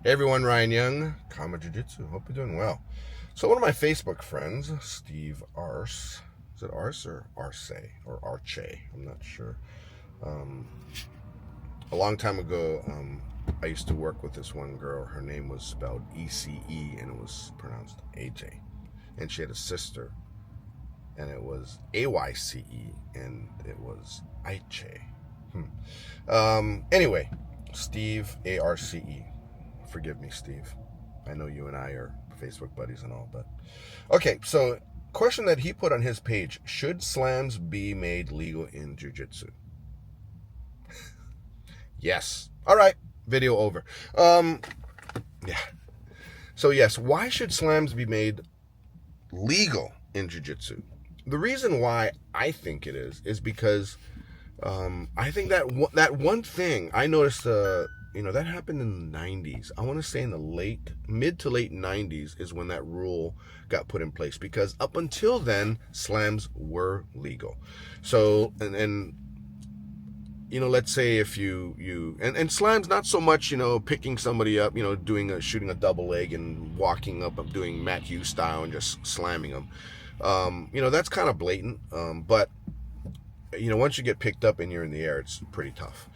Hey everyone, Ryan Young, KAATARO Jiu-Jitsu. Hope you're doing well. So one of my Facebook friends, Steve Arce, is it Arce or Arce or Arche? I'm not sure. A long time ago, I used to work with this one girl. Her name was spelled E-C-E and it was pronounced A-J. And she had a sister and it was A-Y-C-E and it was Aiche. Anyway, Steve, A-R-C-E. Forgive me, Steve. I know you and I are Facebook buddies and all, but okay. So, question that he put on his page: should slams be made legal in jiu-jitsu? Yes. All right. Video over. Yeah. So yes, why should slams be made legal in jiu-jitsu? The reason why I think it is because I think that one thing I noticed. That happened in the 90s. I want to say in the mid to late 90s is when that rule got put in place, because up until then, slams were legal. So, and let's say if and slams, not so much, picking somebody up, shooting a double leg and walking up, doing Matt Hughes style and just slamming them. That's kind of blatant. But, once you get picked up and you're in the air, it's pretty tough.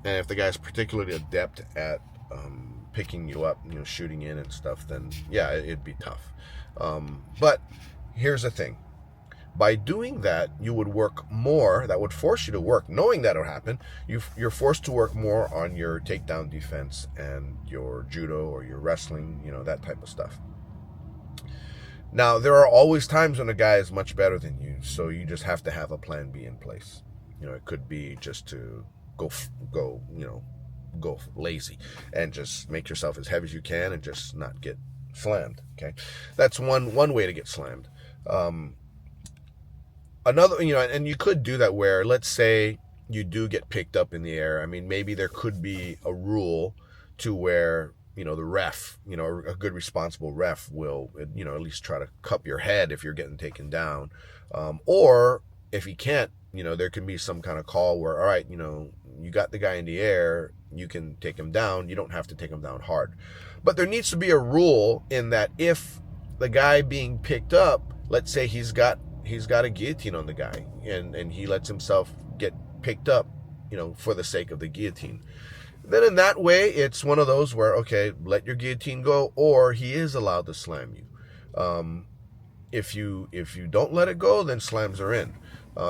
And if the guy's particularly adept at picking you up, shooting in and stuff, then yeah, it'd be tough. But here's the thing. By doing that, you would work more. That would force you to work. Knowing that will happen, you're forced to work more on your takedown defense and your judo or your wrestling, that type of stuff. Now, there are always times when a guy is much better than you, so you just have to have a plan B in place. It could be just to go lazy and just make yourself as heavy as you can and just not get slammed. Okay, that's one way to get slammed. Another, and you could do that where, let's say you do get picked up in the air. I mean, maybe there could be a rule to where the ref, a good responsible ref will at least try to cup your head if you're getting taken down, or if he can't, there can be some kind of call where, all right, you got the guy in the air, you can take him down. You don't have to take him down hard. But there needs to be a rule in that if the guy being picked up, let's say he's got a guillotine on the guy and he lets himself get picked up, for the sake of the guillotine. Then in that way, it's one of those where, okay, let your guillotine go, or he is allowed to slam you. If you don't let it go, then slams are in.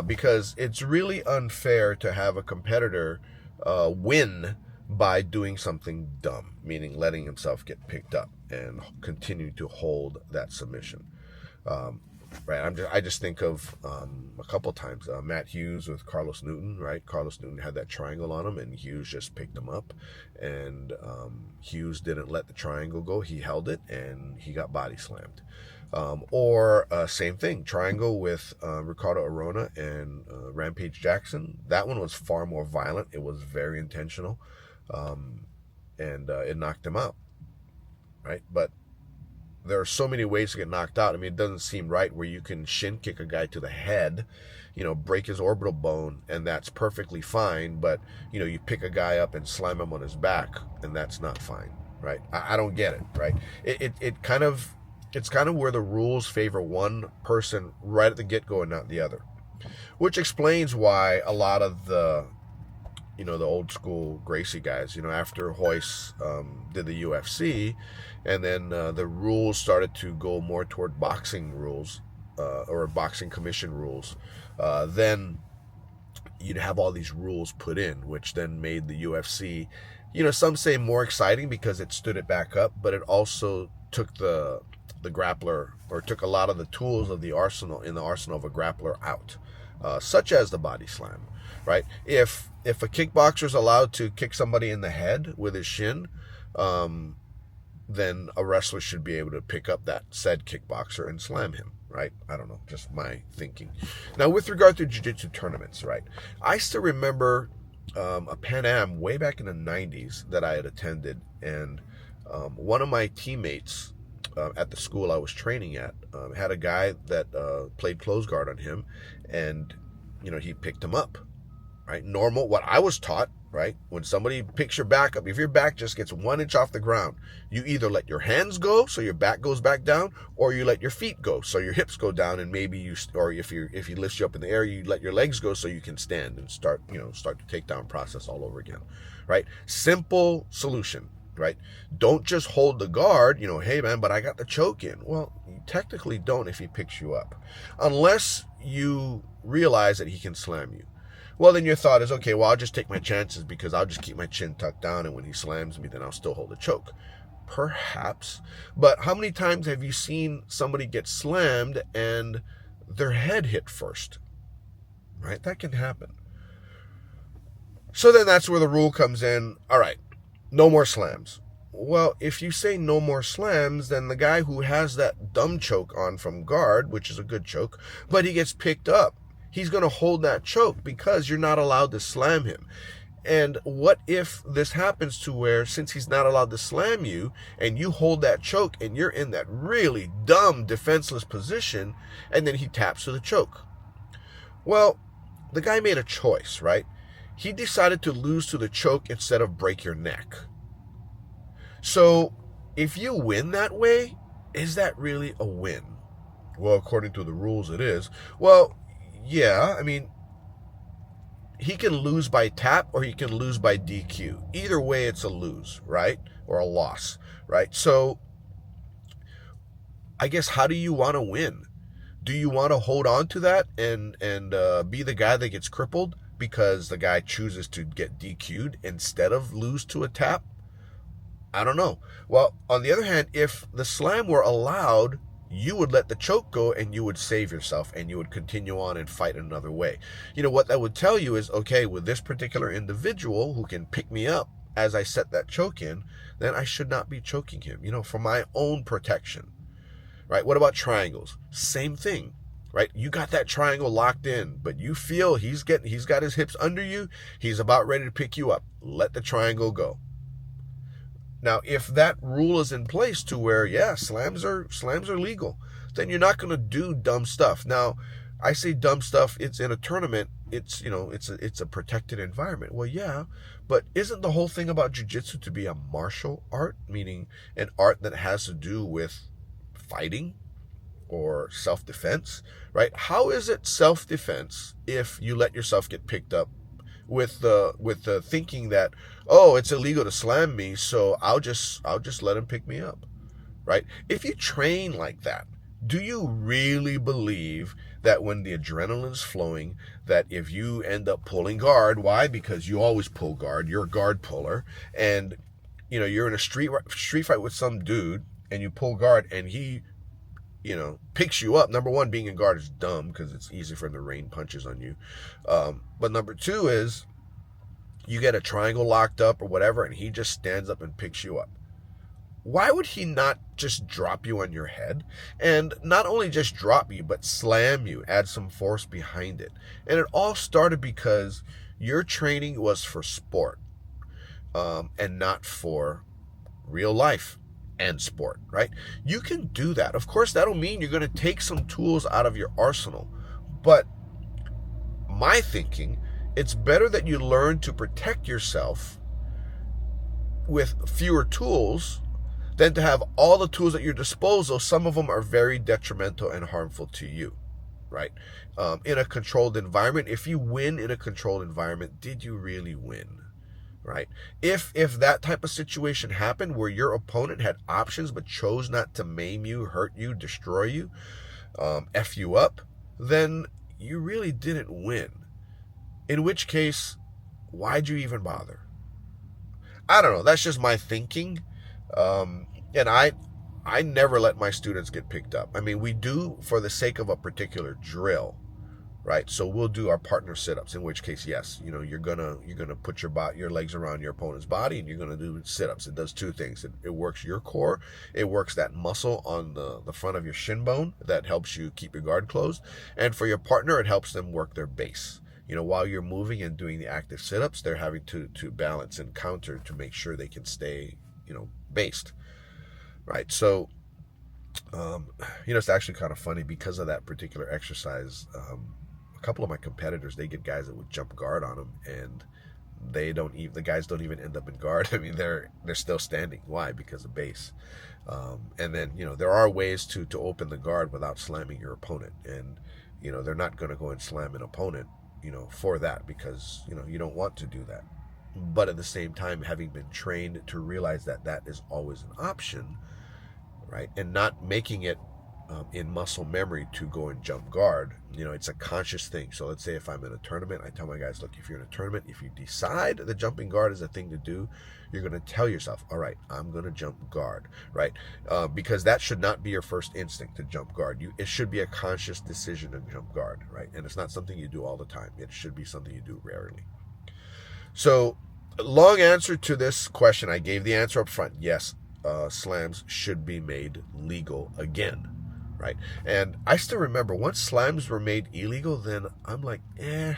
Because it's really unfair to have a competitor win by doing something dumb, meaning letting himself get picked up and continue to hold that submission. Right? I just think of a couple times Matt Hughes with Carlos Newton. Right? Carlos Newton had that triangle on him, and Hughes just picked him up, and Hughes didn't let the triangle go. He held it, and he got body slammed. Or same thing, triangle with Ricardo Arona and Rampage Jackson. That one was far more violent. It was very intentional, and it knocked him out, right? But there are so many ways to get knocked out. I mean, it doesn't seem right where you can shin kick a guy to the head, break his orbital bone, and that's perfectly fine. But, you pick a guy up and slam him on his back, and that's not fine, right? I don't get it, right? It's kind of where the rules favor one person right at the get-go and not the other, which explains why a lot of the old school Gracie guys, after Royce did the UFC, and then the rules started to go more toward boxing rules or boxing commission rules, then you'd have all these rules put in, which then made the UFC, some say more exciting because it stood it back up, but it also took the grappler, or took a lot of the tools of the arsenal of a grappler out, such as the body slam, right? If a kickboxer is allowed to kick somebody in the head with his shin, then a wrestler should be able to pick up that said kickboxer and slam him, right? I don't know, just my thinking. Now, with regard to jiu-jitsu tournaments, right? I still remember a Pan Am way back in the 90s that I had attended, and one of my teammates at the school I was training at had a guy that played close guard on him, and he picked him up, right? Normal, what I was taught right? When somebody picks your back up, if your back just gets 1 inch off the ground, you either let your hands go so your back goes back down, or you let your feet go so your hips go down, and maybe you, or if he lifts you up in the air, you let your legs go so you can stand and start the takedown process all over again, right? Simple solution, right? Don't just hold the guard, hey man, but I got the choke in. Well, you technically don't if he picks you up, unless you realize that he can slam you. Well, then your thought is, okay, well, I'll just take my chances because I'll just keep my chin tucked down, and when he slams me, then I'll still hold the choke. Perhaps. But how many times have you seen somebody get slammed and their head hit first? Right? That can happen. So then that's where the rule comes in. All right, no more slams. Well, if you say no more slams, then the guy who has that dumb choke on from guard, which is a good choke, but he gets picked up, he's going to hold that choke because you're not allowed to slam him. And what if this happens to where, since he's not allowed to slam you, and you hold that choke and you're in that really dumb defenseless position, and then he taps to the choke? Well, the guy made a choice, right? He decided to lose to the choke instead of break your neck. So if you win that way, is that really a win? Well, according to the rules, it is. Well, yeah, I mean, he can lose by tap or he can lose by DQ. Either way, it's a lose, right? Or a loss, right? So I guess, how do you want to win? Do you want to hold on to that and be the guy that gets crippled because the guy chooses to get DQ'd instead of lose to a tap? I don't know. Well, on the other hand, if the slam were allowed, you would let the choke go and you would save yourself and you would continue on and fight another way. What that would tell you is, okay, with this particular individual who can pick me up as I set that choke in, then I should not be choking him, for my own protection, right? What about triangles? Same thing, right? You got that triangle locked in, but you feel he's got his hips under you, he's about ready to pick you up. Let the triangle go. Now, if that rule is in place to where, yeah, slams are legal, then you're not going to do dumb stuff. Now, I say dumb stuff, it's in a tournament, it's a protected environment. Well, yeah, but isn't the whole thing about jiu-jitsu to be a martial art, meaning an art that has to do with fighting or self-defense, right? How is it self-defense if you let yourself get picked up with the thinking that, oh, it's illegal to slam me, so I'll just let him pick me up, right? If you train like that, do you really believe that when the adrenaline's flowing, that if you end up pulling guard, why? Because you always pull guard, you're a guard puller, and you're in a street fight with some dude and you pull guard and he picks you up. Number one, being in guard is dumb because it's easy for him to rain punches on you. But number two is you get a triangle locked up or whatever, and he just stands up and picks you up. Why would he not just drop you on your head? And not only just drop you, but slam you, add some force behind it. And it all started because your training was for sport, and not for real life and sport, right? You can do that. Of course, that'll mean you're going to take some tools out of your arsenal. But my thinking, it's better that you learn to protect yourself with fewer tools than to have all the tools at your disposal. Some of them are very detrimental and harmful to you, right? In a controlled environment, if you win in a controlled environment, did you really win? Right? If that type of situation happened where your opponent had options but chose not to maim you, hurt you, destroy you, F you up, then you really didn't win. In which case, why'd you even bother? I don't know. That's just my thinking. And I never let my students get picked up. I mean, we do for the sake of a particular drill, right? So we'll do our partner sit-ups, in which case, yes, you're gonna put your legs around your opponent's body and you're gonna do sit-ups. It does two things. It works your core. It works that muscle on the front of your shin bone that helps you keep your guard closed. And for your partner, it helps them work their base. While you're moving and doing the active sit-ups, they're having to balance and counter to make sure they can stay, based, right? So, it's actually kind of funny because of that particular exercise. A couple of my competitors, they get guys that would jump guard on them, and the guys don't even end up in guard. I mean, they're still standing. Why? Because of base. And then, there are ways to open the guard without slamming your opponent. And, they're not going to go and slam an opponent, for that, because, you don't want to do that. But at the same time, having been trained to realize that that is always an option, right? And not making it in muscle memory to go and jump guard. It's a conscious thing. So let's say if I'm in a tournament, I tell my guys, look, if you're in a tournament, if you decide the jumping guard is a thing to do, you're going to tell yourself, all right, I'm going to jump guard, right? Because that should not be your first instinct to jump guard. It should be a conscious decision to jump guard, right? And it's not something you do all the time. It should be something you do rarely. So, long answer to this question. I gave the answer up front. Yes, slams should be made legal again, right? And I still remember once slams were made illegal, then I'm like, I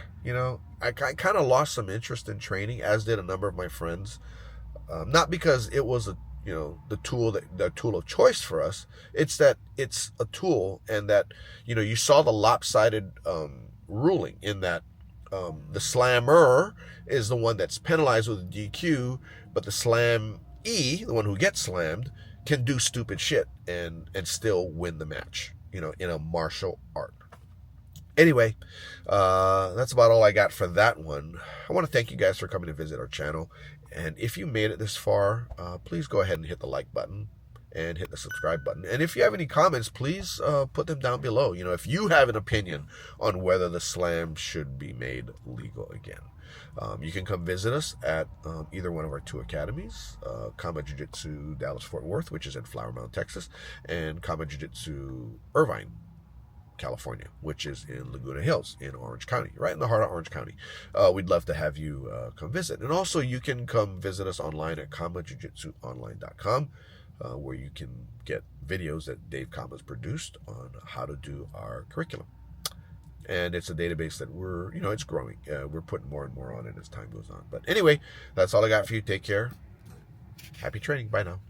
kind of lost some interest in training, as did a number of my friends. Not because it was the tool of choice for us. It's that it's a tool, and that you saw the lopsided ruling in that the slammer is the one that's penalized with a DQ, but the slamee, the one who gets slammed, can do stupid shit and still win the match, in a martial art. Anyway, that's about all I got for that one. I want to thank you guys for coming to visit our channel. And if you made it this far, please go ahead and hit the like button and hit the subscribe button. And if you have any comments, please put them down below. If you have an opinion on whether the slam should be made legal again. You can come visit us at either one of our two academies, KAATARO Jiu-Jitsu Dallas Fort Worth, which is in Flower Mound, Texas, and KAATARO Jiu-Jitsu Irvine, California, which is in Laguna Hills in Orange County, right in the heart of Orange County. We'd love to have you come visit. And also you can come visit us online at KAMAJujitsuOnline.com, where you can get videos that Dave Kama's produced on how to do our curriculum. And it's a database that it's growing. We're putting more and more on it as time goes on. But anyway, that's all I got for you. Take care. Happy training. Bye now.